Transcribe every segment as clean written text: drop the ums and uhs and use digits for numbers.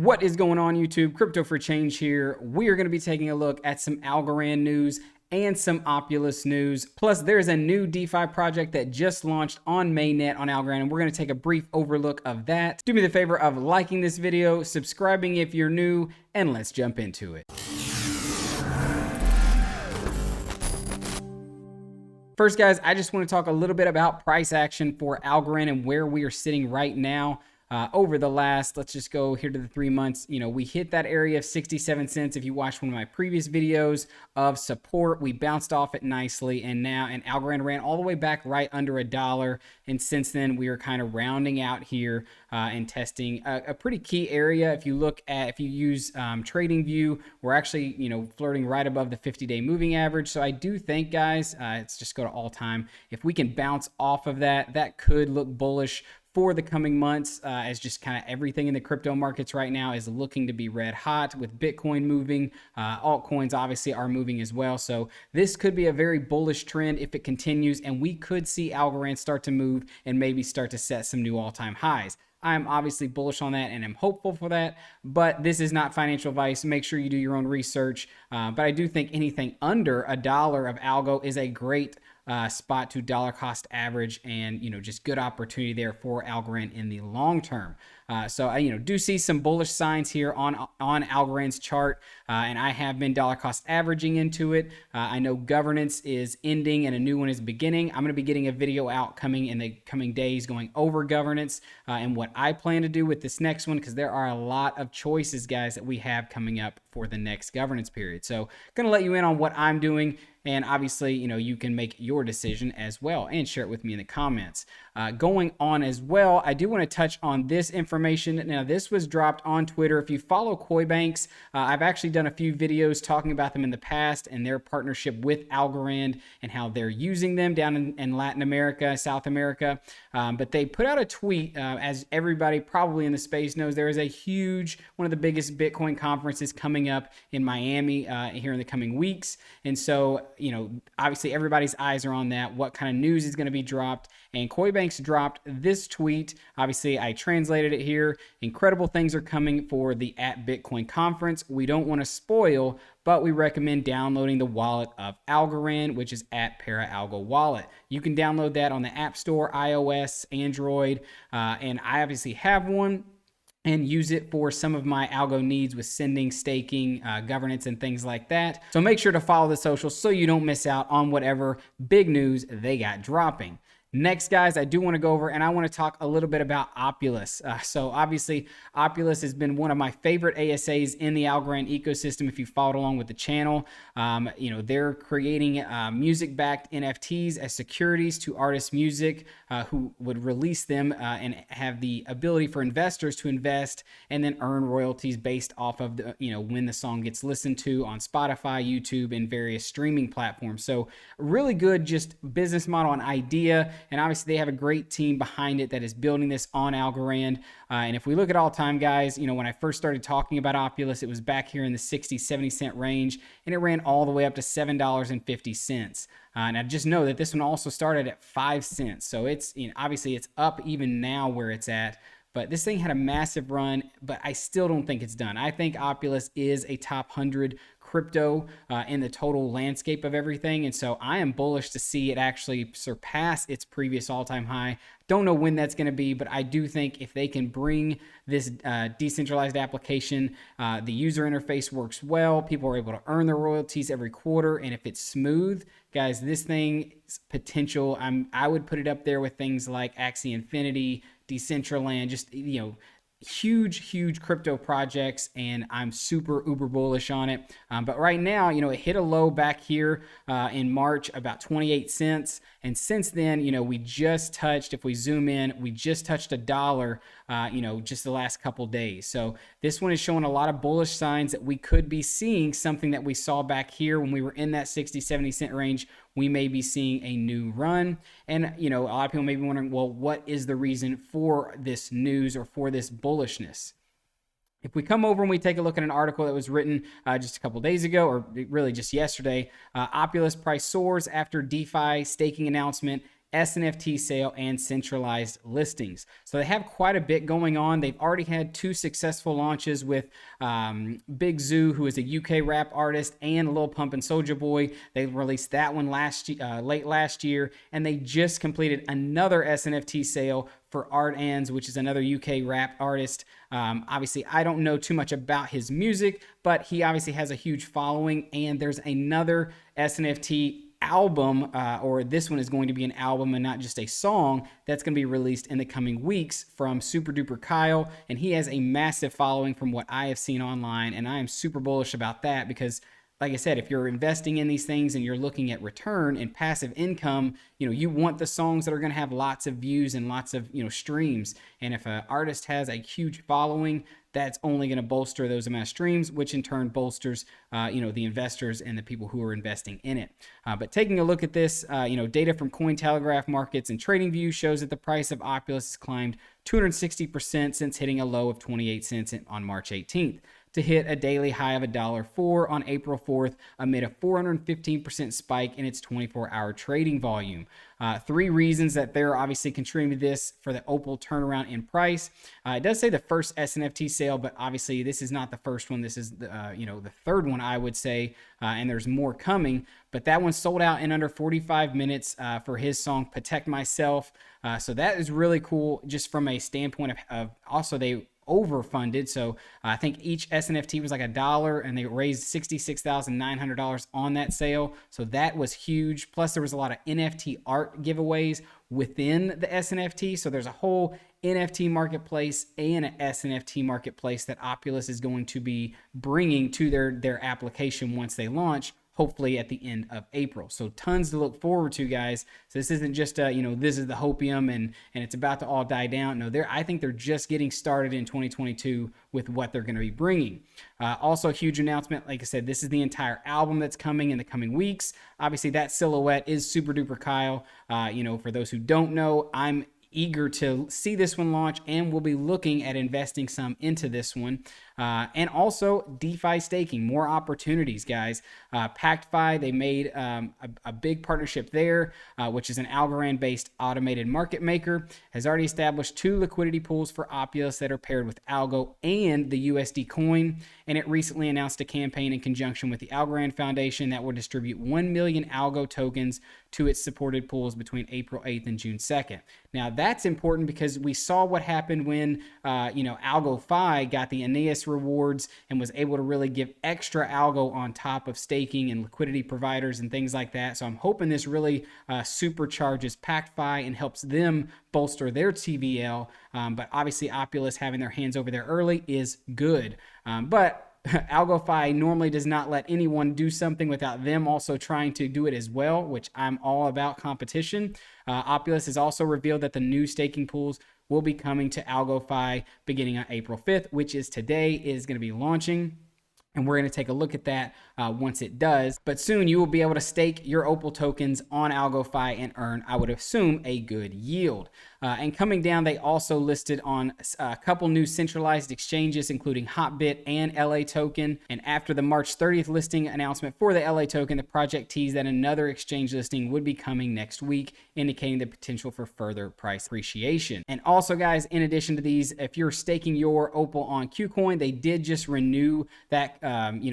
What is going on, YouTube? Crypto for Change here. We are going to be taking a look at some Algorand news and some Opulous news. Plus, there's a new DeFi project that just launched on MAINNET on Algorand, and we're going to take a brief overlook of that. Do me the favor of liking this video, subscribing if you're new, and let's jump into it. First, guys, I just want to talk a little bit about price action for Algorand and where we are sitting right now. Over the last, let's just go here to the 3 months, we hit that area of 67 cents. If you watched one of my previous videos of support, we bounced off it nicely, and Algorand ran all the way back right under $1. And since then, we are kind of rounding out here and testing a pretty key area. If you use TradingView, we're actually, flirting right above the 50-day moving average. So I do think, guys, let's just go to all time. If we can bounce off of that, that could look bullish for the coming months, as just kind of everything in the crypto markets right now is looking to be red hot with Bitcoin moving. Altcoins obviously are moving as well. So this could be a very bullish trend if it continues, and we could see Algorand start to move and maybe start to set some new all-time highs. I'm obviously bullish on that and I'm hopeful for that, but this is not financial advice. Make sure you do your own research. But I do think anything under $1 of algo is a great spot to dollar cost average, and just good opportunity there for Algorand in the long term. So I do see some bullish signs here on Algorand's chart, and I have been dollar cost averaging into it. I know governance is ending and a new one is beginning. I'm going to be getting a video out coming in the coming days going over governance and what I plan to do with this next one, because there are a lot of choices, guys, that we have coming up for the next governance period. So going to let you in on what I'm doing. And obviously, you can make your decision as well and share it with me in the comments. Going on as well, I do want to touch on this information. Now, this was dropped on Twitter. If you follow Koibanx, I've actually done a few videos talking about them in the past and their partnership with Algorand and how they're using them down in Latin America, South America. But they put out a tweet, as everybody probably in the space knows, there is a huge, one of the biggest Bitcoin conferences coming up in Miami here in the coming weeks. And so, obviously everybody's eyes are on that. What kind of news is going to be dropped? And Koibanx dropped this tweet. Obviously, I translated it here. Incredible things are coming for the @Bitcoin conference. We don't want to spoil, but we recommend downloading the wallet of Algorand, which is @Pera Algo Wallet. You can download that on the App Store, iOS, Android, and I obviously have one and use it for some of my algo needs with sending, staking, governance, and things like that. So make sure to follow the socials so you don't miss out on whatever big news they got dropping. Next, guys, I do want to go over and I want to talk a little bit about Opulous. So obviously, Opulous has been one of my favorite ASAs in the Algorand ecosystem. If you followed along with the channel, they're creating music-backed NFTs as securities to artists' music who would release them and have the ability for investors to invest and then earn royalties based off of the, when the song gets listened to on Spotify, YouTube, and various streaming platforms. So really good just business model and idea. And obviously they have a great team behind it that is building this on Algorand. And if we look at all time, guys, when I first started talking about Opulous, it was back here in the 60, 70 cent range, and it ran all the way up to $7.50. And I just know that this one also started at 5 cents. So it's, obviously it's up even now where it's at. But this thing had a massive run, but I still don't think it's done. I think Opulous is a top 100 crypto in the total landscape of everything. And so I am bullish to see it actually surpass its previous all-time high. Don't know when that's going to be, but I do think if they can bring this decentralized application, the user interface works well, people are able to earn their royalties every quarter, and if it's smooth, guys, this thing's potential, I would put it up there with things like Axie Infinity, Decentraland, just, huge crypto projects, and I'm super uber bullish on it. But right now, it hit a low back here in March, about 28 cents. And since then, we just touched, if we zoom in, we just touched $1, just the last couple days. So this one is showing a lot of bullish signs that we could be seeing something that we saw back here when we were in that 60, 70 cent range. We may be seeing a new run. And, a lot of people may be wondering, well, what is the reason for this news or for this bullishness? If we come over and we take a look at an article that was written just a couple days ago, or really just yesterday, Opulous price soars after DeFi staking announcement SNFT sale and centralized listings. So they have quite a bit going on. They've already had 2 successful launches with Big Zoo, who is a UK rap artist, and Lil Pump and Soulja Boy. They released that one late last year, and they just completed another SNFT sale for Art Ans, which is another UK rap artist. Obviously, I don't know too much about his music, but he obviously has a huge following, and there's another SNFT album, or this one is going to be an album and not just a song, that's going to be released in the coming weeks from Super Duper Kyle, and he has a massive following from what I have seen online, and I am super bullish about that because, like I said, if you're investing in these things and you're looking at return and passive income, you want the songs that are going to have lots of views and lots of, streams. And if an artist has a huge following, that's only going to bolster those amount of streams, which in turn bolsters, the investors and the people who are investing in it. But taking a look at this, data from Cointelegraph Markets and TradingView shows that the price of Opulous has climbed 260% since hitting a low of 28 cents on March 18th. To hit a daily high of $1.04 on April 4th amid a 415% spike in its 24-hour trading volume. 3 reasons that they're obviously contributing to this for the OPUL turnaround in price. It does say the first SNFT sale, but obviously this is not the first one. This is the third one, I would say, and there's more coming. But that one sold out in under 45 minutes for his song "Protect Myself." So that is really cool, just from a standpoint of also they overfunded. So I think each SNFT was like $1, and they raised $66,900 on that sale. So that was huge. Plus there was a lot of NFT art giveaways within the SNFT. So there's a whole NFT marketplace and an SNFT marketplace that Opulous is going to be bringing to their application once they launch, hopefully at the end of April. So tons to look forward to, guys. So this isn't just this is the hopium and it's about to all die down. No, I think they're just getting started in 2022 with what they're going to be bringing. Also a huge announcement, like I said, this is the entire album that's coming in the coming weeks. Obviously that silhouette is Super Duper Kyle. For those who don't know, I'm eager to see this one launch, and we'll be looking at investing some into this one. And also DeFi staking, more opportunities, guys. PactFi, they made a big partnership there, which is an Algorand based automated market maker, has already established 2 liquidity pools for Opulous that are paired with Algo and the USD coin. And it recently announced a campaign in conjunction with the Algorand Foundation that will distribute 1 million Algo tokens to its supported pools between April 8th and June 2nd. Now that's important because we saw what happened when Algofi got the Aeneas rewards and was able to really give extra algo on top of staking and liquidity providers and things like that. So I'm hoping this really supercharges PactFi and helps them bolster their TVL. But obviously Opulous having their hands over there early is good. But Algofi normally does not let anyone do something without them also trying to do it as well, which I'm all about competition. Opulous has also revealed that the new staking pools will be coming to Algofi beginning on April 5th, which is today, is going to be launching. And we're going to take a look at that once it does. But soon you will be able to stake your OPUL tokens on Algofi and earn, I would assume, a good yield. And coming down, they also listed on a couple new centralized exchanges, including Hotbit and LA Token. And after the March 30th listing announcement for the LA Token, the project teased that another exchange listing would be coming next week, indicating the potential for further price appreciation. And also, guys, in addition to these, if you're staking your OPUL on KuCoin, they did just renew that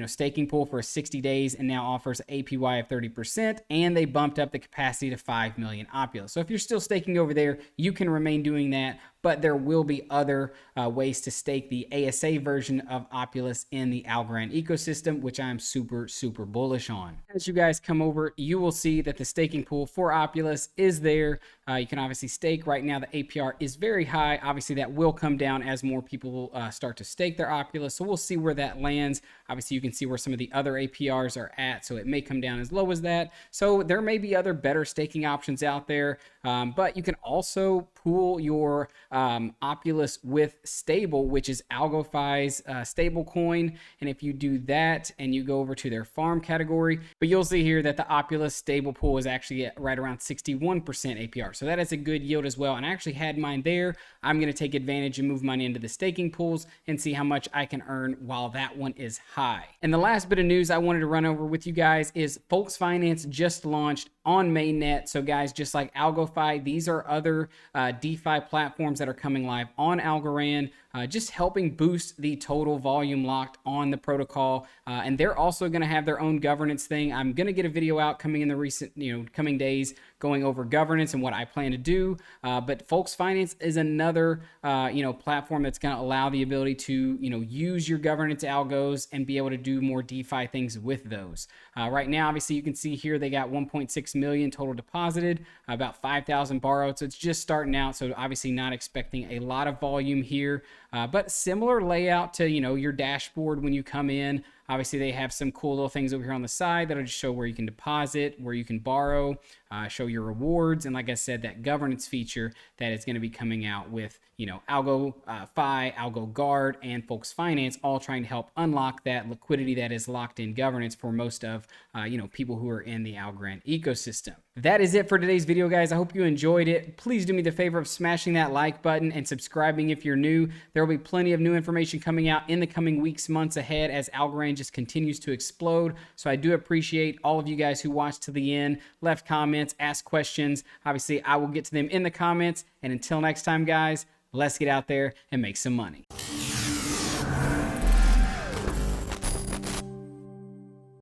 staking pool for 60 days and now offers an APY of 30%, and they bumped up the capacity to 5 million Opulous. So if you're still staking over there, you can remain doing that, but there will be other ways to stake the ASA version of Opulous in the Algorand ecosystem, which I'm super, super bullish on. As you guys come over, you will see that the staking pool for Opulous is there. You can obviously stake. Right now, the APR is very high. Obviously, that will come down as more people start to stake their Opulous, so we'll see where that lands. Obviously, you can see where some of the other APRs are at, so it may come down as low as that. So there may be other better staking options out there, but you can also pool your Opulous with Stable, which is Algofi's stable coin. And if you do that and you go over to their farm category, but you'll see here that the Opulous stable pool is actually at right around 61% APR. So that is a good yield as well. And I actually had mine there. I'm going to take advantage and move mine into the staking pools and see how much I can earn while that one is high. And the last bit of news I wanted to run over with you guys is Folks Finance just launched on MAINNET. So guys, just like Algofi, these are other DeFi platforms that are coming live on Algorand, just helping boost the total volume locked on the protocol. And they're also going to have their own governance thing. I'm going to get a video out coming in the recent, coming days, going over governance and what I plan to do. But Folks Finance is another, platform that's going to allow the ability to, use your governance algos and be able to do more DeFi things with those. Right now, obviously, you can see here they got 1.6 million total deposited, about 5,000 borrowed. So it's just starting out. So obviously not expecting a lot of volume here, but similar layout to, your dashboard when you come in. Obviously, they have some cool little things over here on the side that'll just show where you can deposit, where you can borrow, show your rewards, and like I said, that governance feature that is going to be coming out with, Algofi, AlgoGuard, and Folks Finance, all trying to help unlock that liquidity that is locked in governance for most of, people who are in the Algorand ecosystem. That is it for today's video, guys. I hope you enjoyed it. Please do me the favor of smashing that like button and subscribing if you're new. There will be plenty of new information coming out in the coming weeks, months ahead as Algorand just continues to explode. So I do appreciate all of you guys who watched to the end, left comments, asked questions. Obviously, I will get to them in the comments. And until next time, guys, let's get out there and make some money.